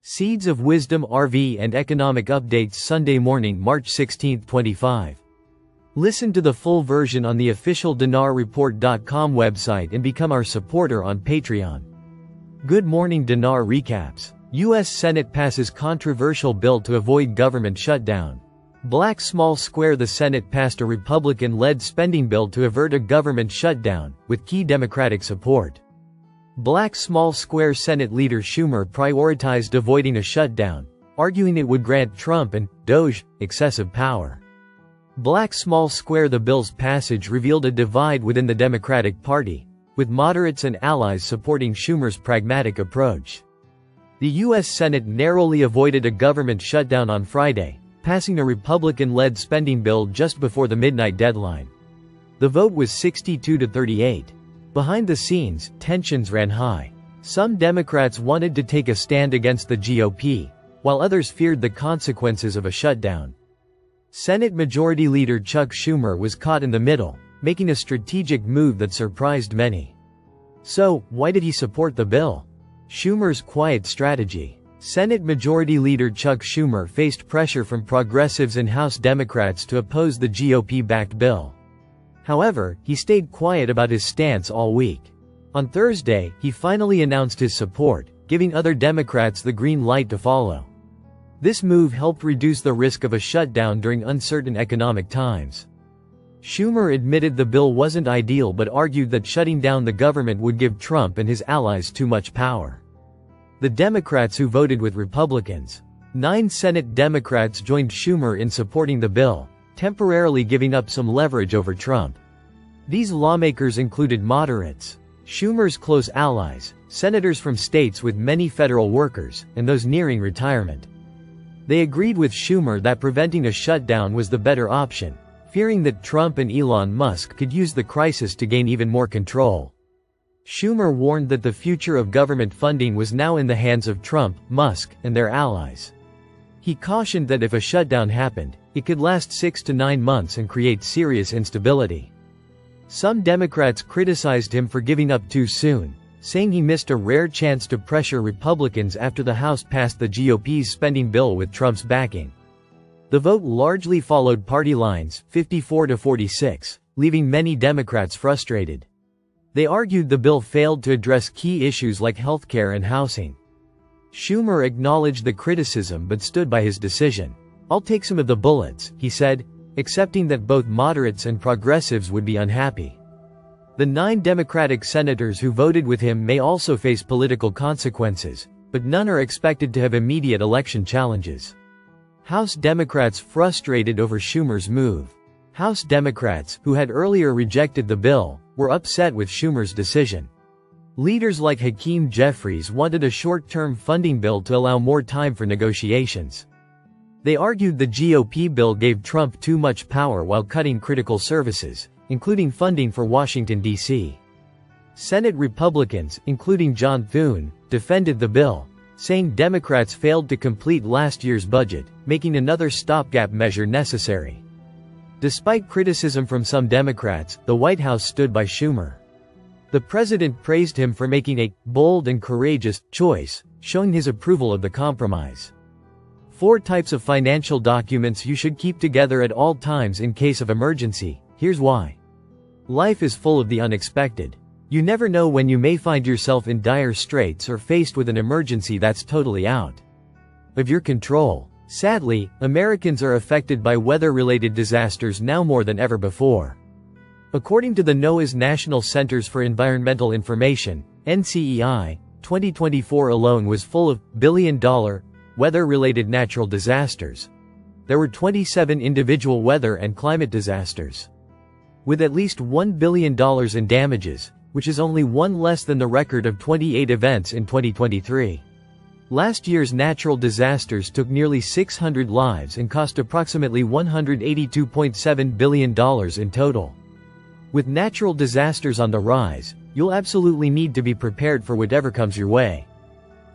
Seeds of Wisdom RV and Economic Updates Sunday morning, March 16, 25. Listen to the full version on the official dinarreport.com website and become our supporter on Patreon. Good morning. Dinar recaps. U.S. Senate passes controversial bill to avoid government shutdown. Black small square. The Senate passed a Republican-led spending bill to avert a government shutdown, with key Democratic support. Black small square. Senate Leader Schumer prioritized avoiding a shutdown, arguing it would grant Trump and DOJ excessive power. Black small square. The bill's passage revealed a divide within the Democratic Party, with moderates and allies supporting Schumer's pragmatic approach. The U.S. Senate narrowly avoided a government shutdown on Friday, passing a Republican-led spending bill just before the midnight deadline. The vote was 62-38. Behind the scenes, tensions ran high. Some Democrats wanted to take a stand against the GOP, while others feared the consequences of a shutdown. Senate Majority Leader Chuck Schumer was caught in the middle, making a strategic move that surprised many. So, why did he support the bill? Schumer's quiet strategy. Senate Majority Leader Chuck Schumer faced pressure from progressives and House Democrats to oppose the GOP-backed bill. However, he stayed quiet about his stance all week. On Thursday, he finally announced his support, giving other Democrats the green light to follow. This move helped reduce the risk of a shutdown during uncertain economic times. Schumer admitted the bill wasn't ideal but argued that shutting down the government would give Trump and his allies too much power. The Democrats who voted with Republicans. 9 Senate Democrats joined Schumer in supporting the bill, temporarily giving up some leverage over Trump. These lawmakers included moderates, Schumer's close allies, senators from states with many federal workers, and those nearing retirement. They agreed with Schumer that preventing a shutdown was the better option, fearing that Trump and Elon Musk could use the crisis to gain even more control. Schumer warned that the future of government funding was now in the hands of Trump, Musk, and their allies. He cautioned that if a shutdown happened, it could last 6 to 9 months and create serious instability. Some Democrats criticized him for giving up too soon, saying he missed a rare chance to pressure Republicans after the House passed the GOP's spending bill with Trump's backing. The vote largely followed party lines, 54-46, leaving many Democrats frustrated. They argued the bill failed to address key issues like healthcare and housing. Schumer acknowledged the criticism but stood by his decision. "I'll take some of the bullets," he said, accepting that both moderates and progressives would be unhappy. The 9 Democratic senators who voted with him may also face political consequences, but none are expected to have immediate election challenges. House Democrats frustrated over Schumer's move. House Democrats, who had earlier rejected the bill, were upset with Schumer's decision. Leaders like Hakeem Jeffries wanted a short-term funding bill to allow more time for negotiations. They argued the GOP bill gave Trump too much power while cutting critical services, including funding for Washington, D.C. Senate Republicans, including John Thune, defended the bill, saying Democrats failed to complete last year's budget, making another stopgap measure necessary. Despite criticism from some Democrats, the White House stood by Schumer. The president praised him for making a bold and courageous choice, showing his approval of the compromise. 4 types of financial documents you should keep together at all times in case of emergency. Here's why. Life is full of the unexpected. You never know when you may find yourself in dire straits or faced with an emergency that's totally out of your control. Sadly, Americans are affected by weather-related disasters now more than ever before. According to the NOAA's National Centers for Environmental Information, NCEI, 2024 alone was full of billion-dollar, weather-related natural disasters. There were 27 individual weather and climate disasters, with at least $1 billion in damages, which is only one less than the record of 28 events in 2023. Last year's natural disasters took nearly 600 lives and cost approximately $182.7 billion in total. With natural disasters on the rise, you'll absolutely need to be prepared for whatever comes your way.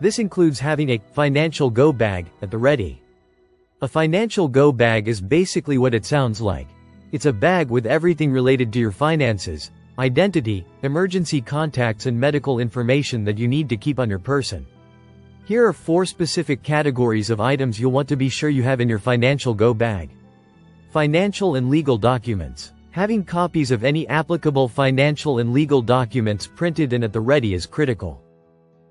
This includes having a financial go bag at the ready. A financial go bag is basically what it sounds like. It's a bag with everything related to your finances, identity, emergency contacts and medical information that you need to keep on your person. Here are 4 specific categories of items you'll want to be sure you have in your financial go bag. Financial and legal documents. Having copies of any applicable financial and legal documents printed and at the ready is critical.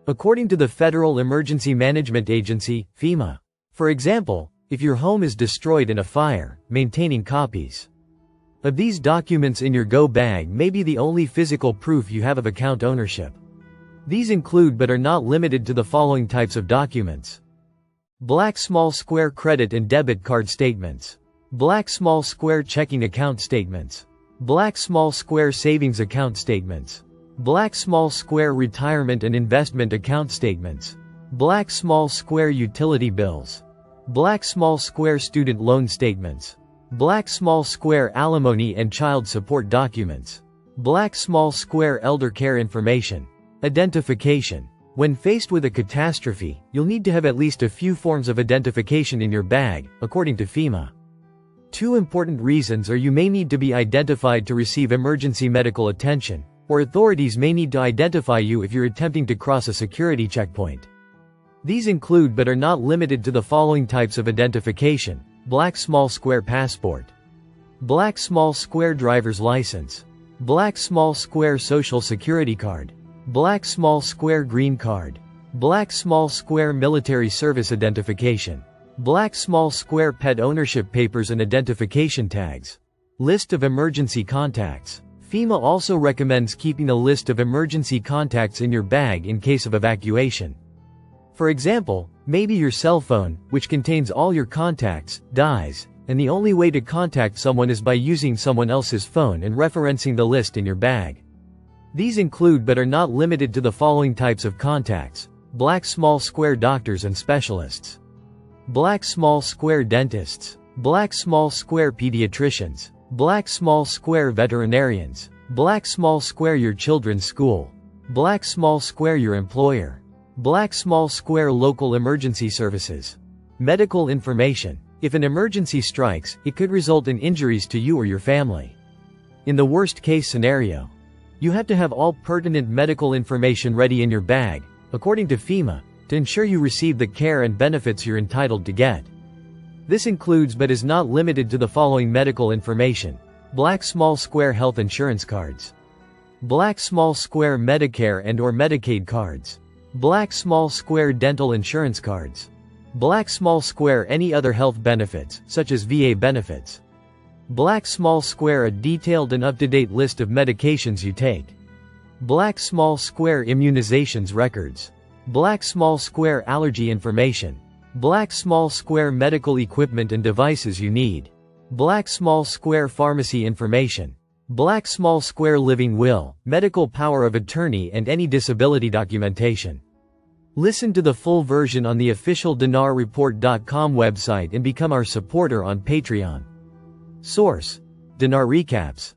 According to the Federal Emergency Management Agency, FEMA. For example, if your home is destroyed in a fire, maintaining copies of these documents in your go bag may be the only physical proof you have of account ownership. These include but are not limited to the following types of documents. Black small square credit and debit card statements. Black small square checking account statements. Black small square savings account statements. Black small square retirement and investment account statements. Black small square utility bills. Black small square student loan statements. Black small square alimony and child support documents. Black small square elder care information. Identification. When faced with a catastrophe, you'll need to have at least a few forms of identification in your bag, according to FEMA. 2 important reasons are you may need to be identified to receive emergency medical attention, or authorities may need to identify you if you're attempting to cross a security checkpoint. These include but are not limited to the following types of identification: black small square passport, black small square driver's license, black small square social security card, black small square green card, black small square military service identification, black small square pet ownership papers and identification tags. List of emergency contacts. FEMA also recommends keeping a list of emergency contacts in your bag in case of evacuation. For example, maybe your cell phone, which contains all your contacts, dies, and the only way to contact someone is by using someone else's phone and referencing the list in your bag. These include but are not limited to the following types of contacts: black small square doctors and specialists, black small square dentists, black small square pediatricians, black small square veterinarians, black small square your children's school, black small square your employer, black small square local emergency services. Medical information. If an emergency strikes, it could result in injuries to you or your family. In the worst case scenario, you have to have all pertinent medical information ready in your bag, according to FEMA, to ensure you receive the care and benefits you're entitled to get. This includes but is not limited to the following medical information: black small square health insurance cards, black small square Medicare and/or Medicaid cards, black small square dental insurance cards, black small square any other health benefits, such as VA benefits, black small square a detailed and up-to-date list of medications you take, black small square immunizations records, black small square allergy information, black small square medical equipment and devices you need, black small square pharmacy information, black small square living will, medical power of attorney and any disability documentation. Listen to the full version on the official dinarreport.com website and become our supporter on Patreon. Source: Dinar Recaps.